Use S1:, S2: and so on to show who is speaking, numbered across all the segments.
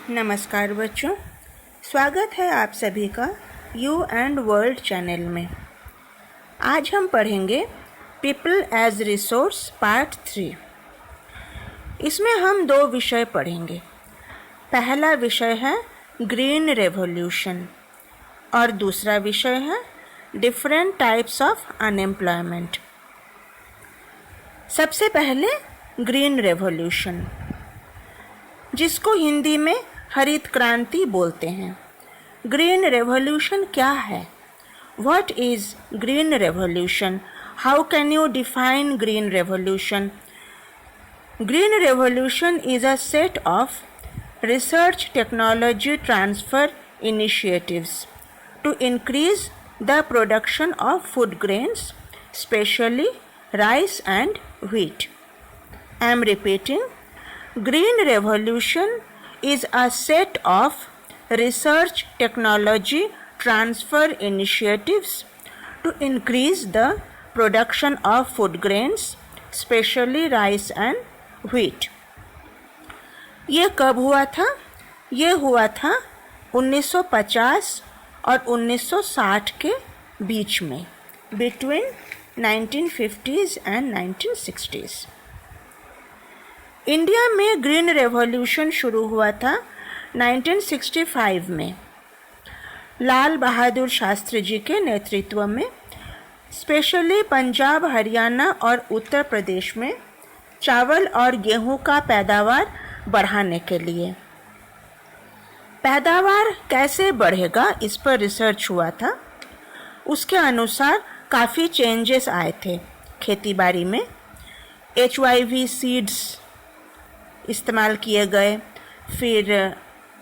S1: नमस्कार बच्चों, स्वागत है आप सभी का यू एंड वर्ल्ड चैनल में। आज हम पढ़ेंगे पीपल एज रिसोर्स पार्ट 3। इसमें हम 2 विषय पढ़ेंगे। पहला विषय है ग्रीन रेवोल्यूशन और दूसरा विषय है डिफरेंट टाइप्स ऑफ अनएम्प्लॉयमेंट। सबसे पहले ग्रीन रेवोल्यूशन, जिसको हिंदी में हरित क्रांति बोलते हैं। ग्रीन रेवोल्यूशन क्या है? What is green revolution? How can you define green revolution? Green revolution is a set of research technology transfer initiatives to increase the production of food grains, especially rice and wheat. I am repeating. Green Revolution is a set of research technology transfer initiatives to increase the production of food grains, especially rice and wheat. ये कब हुआ था? ये हुआ था 1950 और 1960 के बीच में, between 1950s and 1960s। India में ग्रीन रेवोल्यूशन शुरू हुआ था 1965 में लाल बहादुर शास्त्री जी के नेतृत्व में, स्पेशली पंजाब, हरियाणा और उत्तर प्रदेश में चावल और गेहूं का पैदावार बढ़ाने के लिए। पैदावार कैसे बढ़ेगा, इस पर रिसर्च हुआ था। उसके अनुसार काफ़ी चेंजेस आए थे खेतीबाड़ी में। HYV सीड्स इस्तेमाल किए गए, फिर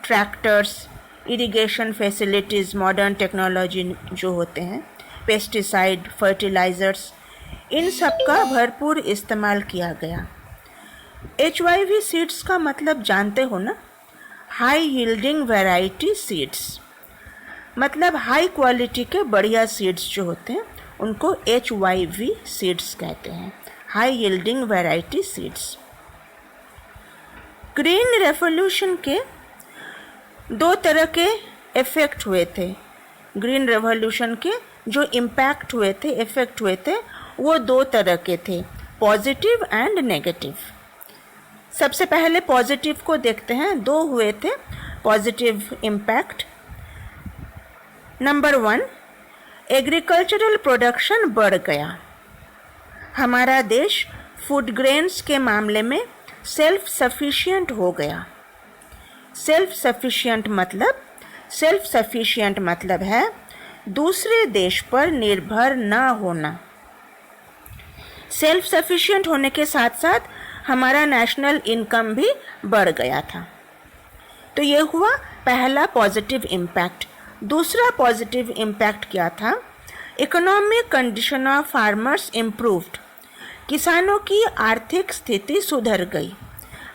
S1: tractors, irrigation facilities, modern technology जो होते हैं, पेस्टिसाइड, फर्टिलाइज़र्स, इन सब का भरपूर इस्तेमाल किया गया। HYV सीड्स का मतलब जानते हो ना? हाई यील्डिंग वैरायटी सीड्स, मतलब हाई क्वालिटी के बढ़िया सीड्स जो होते हैं उनको HYV सीड्स कहते हैं, high yielding variety seeds. Green revolution के 2 तरह के इफ़ेक्ट हुए थे। ग्रीन रेवोल्यूशन के जो इम्पैक्ट हुए थे, इफ़ेक्ट हुए थे, वो 2 तरह के थे, पॉजिटिव एंड नेगेटिव। सबसे पहले पॉजिटिव को देखते हैं। 2 हुए थे positive impact. Number 1, agricultural production बढ़ गया। हमारा देश फूड ग्रेन्स के मामले में सेल्फ सफिशिएंट हो गया। सेल्फ सफिशिएंट मतलब है दूसरे देश पर निर्भर ना होना। सेल्फ सफिशिएंट होने के साथ साथ हमारा नेशनल इनकम भी बढ़ गया था। तो ये हुआ पहला पॉजिटिव इम्पैक्ट। दूसरा पॉजिटिव इम्पैक्ट क्या था? Economic condition of farmers improved. किसानों की आर्थिक स्थिति सुधर गई।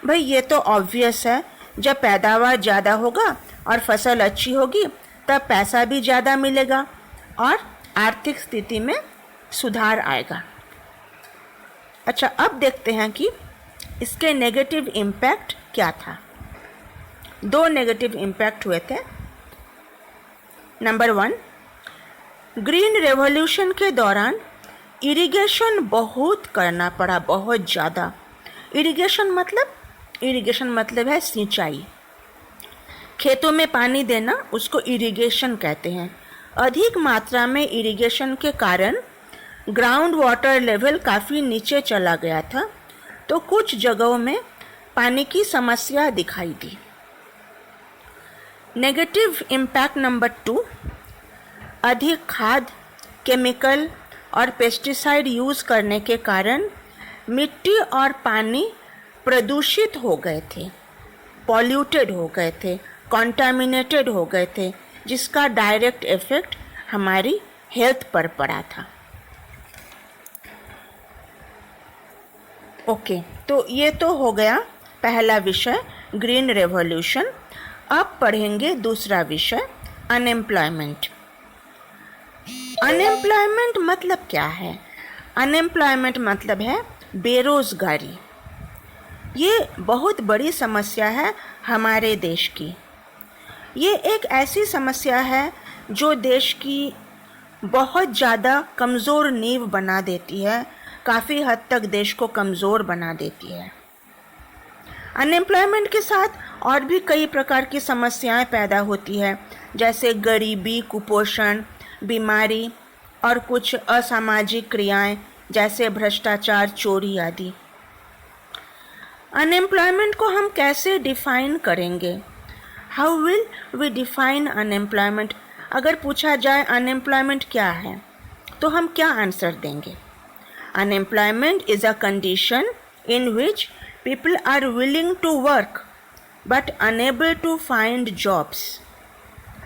S1: भाई ये तो ऑब्वियस है, जब पैदावार ज़्यादा होगा और फसल अच्छी होगी तब पैसा भी ज़्यादा मिलेगा और आर्थिक स्थिति में सुधार आएगा। अच्छा, अब देखते हैं कि इसके नेगेटिव इम्पैक्ट क्या था। 2 नेगेटिव इम्पैक्ट हुए थे। नंबर 1, ग्रीन रेवोल्यूशन के दौरान इरिगेशन बहुत करना पड़ा, बहुत ज़्यादा। इरिगेशन मतलब है सिंचाई। खेतों में पानी देना, उसको इरिगेशन कहते हैं। अधिक मात्रा में इरिगेशन के कारण ग्राउंड वाटर लेवल काफ़ी नीचे चला गया था, तो कुछ जगहों में पानी की समस्या दिखाई दी। नेगेटिव इम्पैक्ट नंबर 2, अधिक खाद, केमिकल और पेस्टिसाइड यूज़ करने के कारण मिट्टी और पानी प्रदूषित हो गए थे, पॉल्यूटेड हो गए थे, कॉन्टामिनेटेड हो गए थे, जिसका डायरेक्ट इफेक्ट हमारी हेल्थ पर पड़ा था। ओके, तो ये तो हो गया पहला विषय ग्रीन रेवोल्यूशन। अब पढ़ेंगे दूसरा विषय अनएम्प्लॉयमेंट। अनएम्प्लॉयमेंट मतलब क्या है? अनएम्प्लॉयमेंट मतलब है बेरोजगारी। ये बहुत बड़ी समस्या है हमारे देश की। ये एक ऐसी समस्या है जो देश की बहुत ज़्यादा कमज़ोर नींव बना देती है, काफ़ी हद तक देश को कमज़ोर बना देती है। अनएम्प्लॉयमेंट के साथ और भी कई प्रकार की समस्याएं पैदा होती है, जैसे गरीबी, कुपोषण, बीमारी और कुछ असामाजिक क्रियाएं जैसे भ्रष्टाचार, चोरी आदि। अनएम्प्लॉयमेंट को हम कैसे डिफाइन करेंगे? How will we define unemployment? अगर पूछा जाए अनएम्प्लॉयमेंट क्या है तो हम क्या आंसर देंगे? Unemployment is a condition in which people are willing to work but unable to find jobs.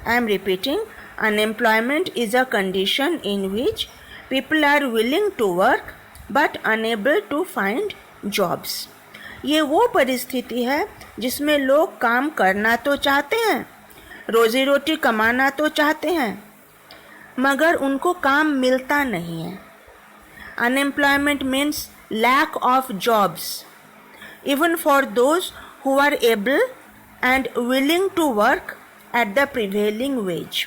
S1: I am repeating, unemployment is a condition in which people are willing to work but unable to find jobs. ये वो परिस्थिति है जिसमें लोग काम करना तो चाहते हैं, रोजी रोटी कमाना तो चाहते हैं, मगर उनको काम मिलता नहीं है। Unemployment means lack of jobs, even for those who are able and willing to work at the prevailing wage.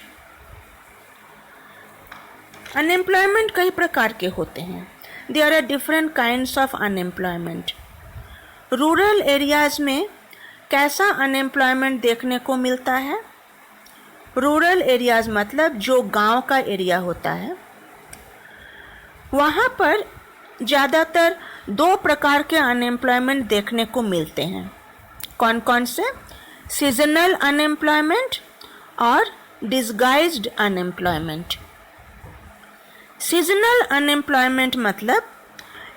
S1: Unemployment कई प्रकार के होते हैं. There are different kinds of unemployment. Rural areas में कैसा unemployment देखने को मिलता है? Rural areas मतलब जो गांव का एरिया होता है, वहाँ पर ज़्यादातर दो प्रकार के अनएम्प्लॉयमेंट देखने को मिलते हैं। कौन कौन से? सीजनल अनएम्प्लॉयमेंट और डिसगाइज्ड अनएम्प्लॉयमेंट। सीजनल अनएम्प्लॉयमेंट मतलब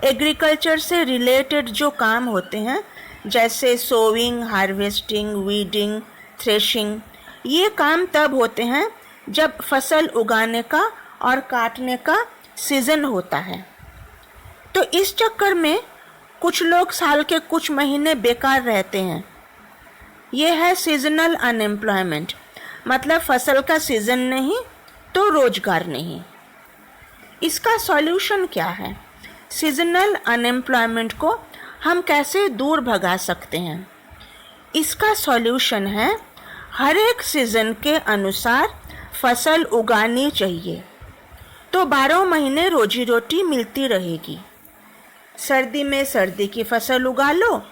S1: एग्रीकल्चर से रिलेटेड जो काम होते हैं, जैसे सोविंग, हार्वेस्टिंग, वीडिंग, थ्रेशिंग। ये काम तब होते हैं जब फसल उगाने का और काटने का सीज़न होता है। तो इस चक्कर में कुछ लोग साल के कुछ महीने बेकार रहते हैं। ये है सीजनल अनएम्प्लॉयमेंट, मतलब फसल का सीज़न नहीं तो रोजगार नहीं। इसका सॉल्यूशन क्या है? सीजनल अनएम्प्लॉयमेंट को हम कैसे दूर भगा सकते हैं? इसका सॉल्यूशन है हर एक सीज़न के अनुसार फसल उगानी चाहिए, तो 12 महीने रोजी रोटी मिलती रहेगी। सर्दी में सर्दी की फसल उगा लो,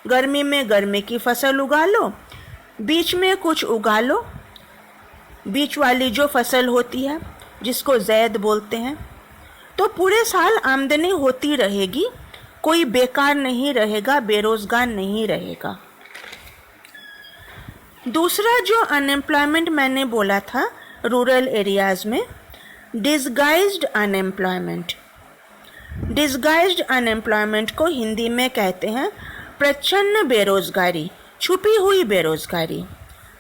S1: गर्मी में गर्मी की फसल उगा लो, बीच में कुछ उगा लो, बीच वाली जो फसल होती है जिसको ज़ैद बोलते हैं, तो पूरे साल आमदनी होती रहेगी, कोई बेकार नहीं रहेगा, बेरोजगार नहीं रहेगा। दूसरा जो अनएम्प्लॉयमेंट मैंने बोला था रूरल एरियाज़ में, डिसगाइज्ड अनएम्प्लॉयमेंट। डिसगाइज्ड अनएम्प्लॉयमेंट को हिंदी में कहते हैं प्रच्छन्न बेरोजगारी, छुपी हुई बेरोजगारी,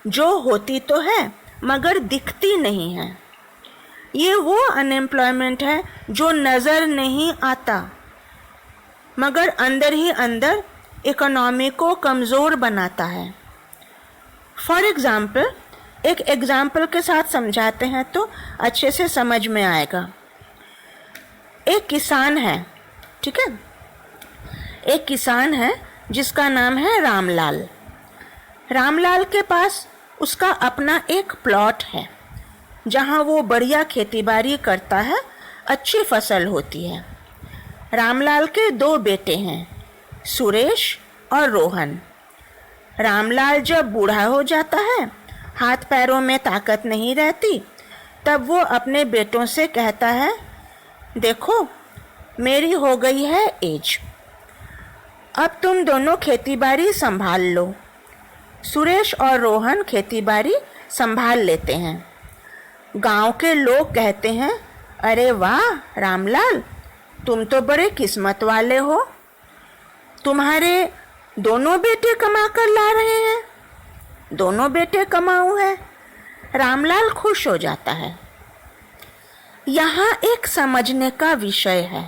S1: जो होती तो है मगर दिखती नहीं है। ये वो अनएम्प्लॉयमेंट है जो नज़र नहीं आता मगर अंदर ही अंदर इकोनॉमी को कमज़ोर बनाता है। फॉर एग्ज़ाम्पल, एक एग्ज़ाम्पल के साथ समझाते हैं तो अच्छे से समझ में आएगा। एक किसान है, ठीक है, एक किसान है जिसका नाम है रामलाल। रामलाल के पास उसका अपना एक प्लॉट है जहाँ वो बढ़िया खेतीबाड़ी करता है, अच्छी फसल होती है। रामलाल के 2 बेटे हैं, सुरेश और रोहन। रामलाल जब बूढ़ा हो जाता है, हाथ पैरों में ताकत नहीं रहती, तब वो अपने बेटों से कहता है, देखो मेरी हो गई है एज, अब तुम दोनों खेतीबाड़ी संभाल लो। सुरेश और रोहन खेतीबाड़ी संभाल लेते हैं। गांव के लोग कहते हैं, अरे वाह रामलाल, तुम तो बड़े किस्मत वाले हो, तुम्हारे दोनों बेटे कमा कर ला रहे हैं, दोनों बेटे कमाऊ है। रामलाल खुश हो जाता है। यहाँ एक समझने का विषय है,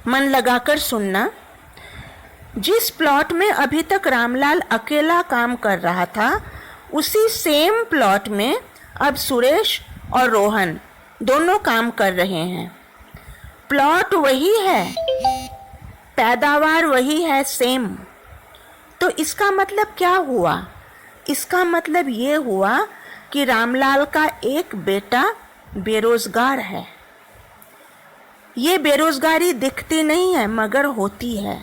S1: मन लगाकर सुनना। जिस प्लॉट में अभी तक रामलाल अकेला काम कर रहा था, उसी सेम प्लॉट में अब सुरेश और रोहन दोनों काम कर रहे हैं। प्लॉट वही है, पैदावार वही है, सेम। तो इसका मतलब क्या हुआ? इसका मतलब ये हुआ कि रामलाल का एक बेटा बेरोजगार है। ये बेरोजगारी दिखती नहीं है मगर होती है।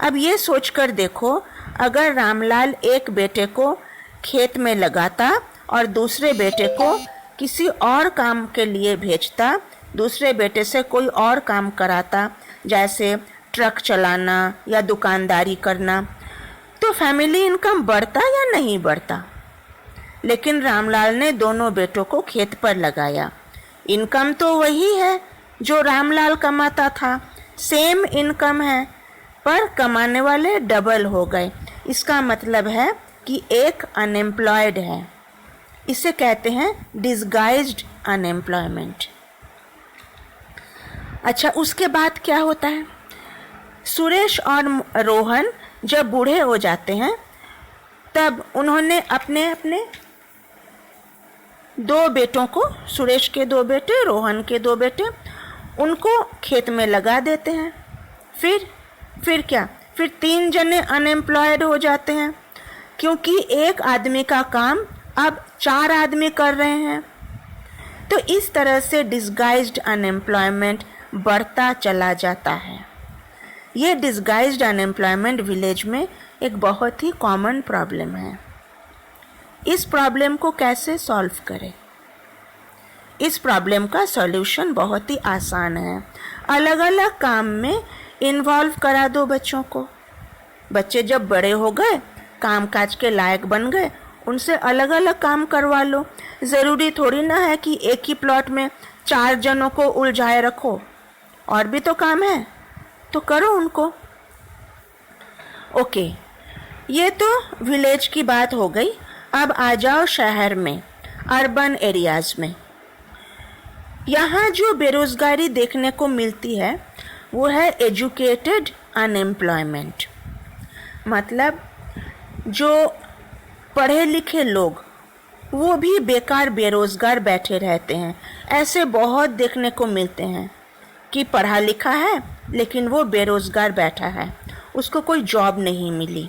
S1: अब ये सोचकर देखो, अगर रामलाल एक बेटे को खेत में लगाता और दूसरे बेटे को किसी और काम के लिए भेजता, दूसरे बेटे से कोई और काम कराता, जैसे ट्रक चलाना या दुकानदारी करना, तो फैमिली इनकम बढ़ता या नहीं बढ़ता? लेकिन रामलाल ने दोनों बेटों को खेत पर लगाया। इनकम तो वही है जो रामलाल कमाता था, सेम इनकम है, पर कमाने वाले डबल हो गए। इसका मतलब है कि एक अनएम्प्लॉयड है। इसे कहते हैं डिसगाइज्ड अनएम्प्लॉयमेंट। अच्छा, उसके बाद क्या होता है? सुरेश और रोहन जब बूढ़े हो जाते हैं तब उन्होंने अपने अपने दो बेटों को, सुरेश के दो बेटे, रोहन के दो बेटे, उनको खेत में लगा देते हैं। फिर क्या? फिर 3 जने अनएम्प्लॉयड हो जाते हैं, क्योंकि एक आदमी का काम अब 4 आदमी कर रहे हैं। तो इस तरह से डिसगाइज्ड अनएम्प्लॉयमेंट बढ़ता चला जाता है। ये डिसगाइज्ड अनएम्प्लॉयमेंट विलेज में एक बहुत ही कॉमन प्रॉब्लम है। इस प्रॉब्लम को कैसे सॉल्व करें? इस प्रॉब्लम का सॉल्यूशन बहुत ही आसान है। अलग अलग काम में इन्वॉल्व करा दो बच्चों को। बच्चे जब बड़े हो गए, काम काज के लायक बन गए, उनसे अलग अलग काम करवा लो। ज़रूरी थोड़ी ना है कि एक ही प्लॉट में 4 जनों को उलझाए रखो, और भी तो काम है, तो करो उनको। ओके, ये तो विलेज की बात हो गई। अब आ जाओ शहर में, अर्बन एरियाज में। यहाँ जो बेरोजगारी देखने को मिलती है वो है एजुकेटेड अनएम्प्लॉयमेंट। मतलब जो पढ़े लिखे लोग, वो भी बेकार बेरोजगार बैठे रहते हैं। ऐसे बहुत देखने को मिलते हैं कि पढ़ा लिखा है लेकिन वो बेरोजगार बैठा है, उसको कोई जॉब नहीं मिली।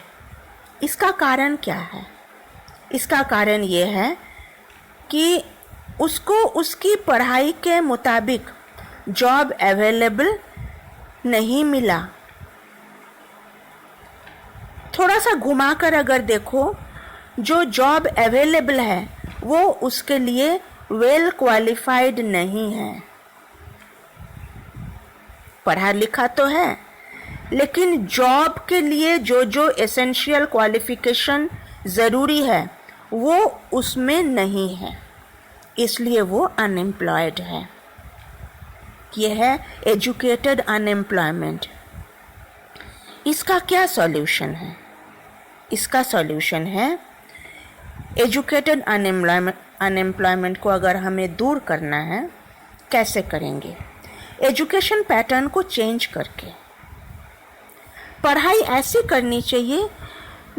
S1: इसका कारण क्या है? इसका कारण ये है कि उसको उसकी पढ़ाई के मुताबिक जॉब अवेलेबल नहीं मिला। थोड़ा सा घुमाकर अगर देखो, जो जॉब अवेलेबल है वो उसके लिए वेल क्वालिफाइड नहीं है। पढ़ा लिखा तो है, लेकिन जॉब के लिए जो जो एसेंशियल क्वालिफिकेशन ज़रूरी है वो उसमें नहीं है, इसलिए वो अनएम्प्लॉयड है। यह है एजुकेटेड अनएम्प्लॉयमेंट। इसका क्या सॉल्यूशन है? इसका सॉल्यूशन है, एजुकेटेड अनएम्प्लॉयमेंट को अगर हमें दूर करना है, कैसे करेंगे? एजुकेशन पैटर्न को चेंज करके। पढ़ाई ऐसी करनी चाहिए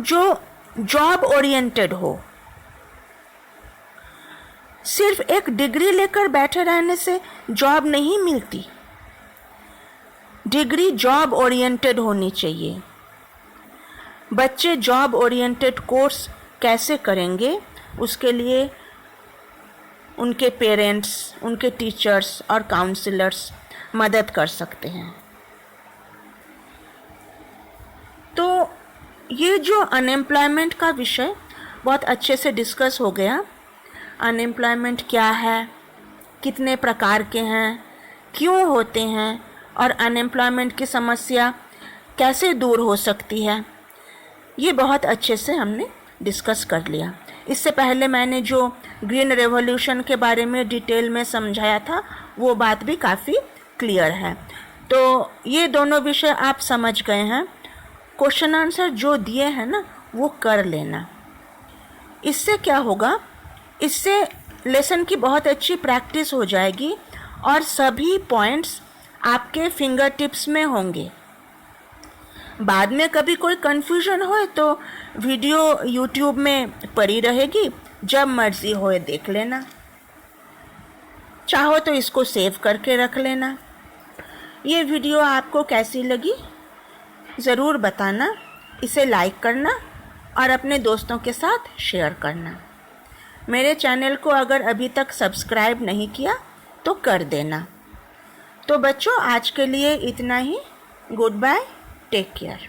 S1: जो जॉब ओरिएंटेड हो। सिर्फ एक डिग्री लेकर बैठे रहने से जॉब नहीं मिलती। डिग्री जॉब ओरिएंटेड होनी चाहिए। बच्चे जॉब ओरिएंटेड कोर्स कैसे करेंगे, उसके लिए उनके पेरेंट्स, उनके टीचर्स और काउंसलर्स मदद कर सकते हैं। तो ये जो अनएम्प्लॉयमेंट का विषय बहुत अच्छे से डिस्कस हो गया। अनएम्प्लॉयमेंट क्या है, कितने प्रकार के हैं, क्यों होते हैं, और अनएम्प्लॉयमेंट की समस्या कैसे दूर हो सकती है, ये बहुत अच्छे से हमने डिस्कस कर लिया। इससे पहले मैंने जो ग्रीन रेवोल्यूशन के बारे में डिटेल में समझाया था, वो बात भी काफ़ी क्लियर है। तो ये दोनों विषय आप समझ गए हैं। क्वेश्चन आंसर जो दिए हैं ना, वो कर लेना। इससे क्या होगा, इससे लेसन की बहुत अच्छी प्रैक्टिस हो जाएगी और सभी पॉइंट्स आपके फिंगर टिप्स में होंगे। बाद में कभी कोई कन्फ्यूजन हो तो वीडियो यूट्यूब में पड़ी रहेगी, जब मर्जी हो देख लेना। चाहो तो इसको सेव करके रख लेना। ये वीडियो आपको कैसी लगी ज़रूर बताना, इसे लाइक करना और अपने दोस्तों के साथ शेयर करना। मेरे चैनल को अगर अभी तक सब्सक्राइब नहीं किया तो कर देना। तो बच्चों, आज के लिए इतना ही। Goodbye, take care.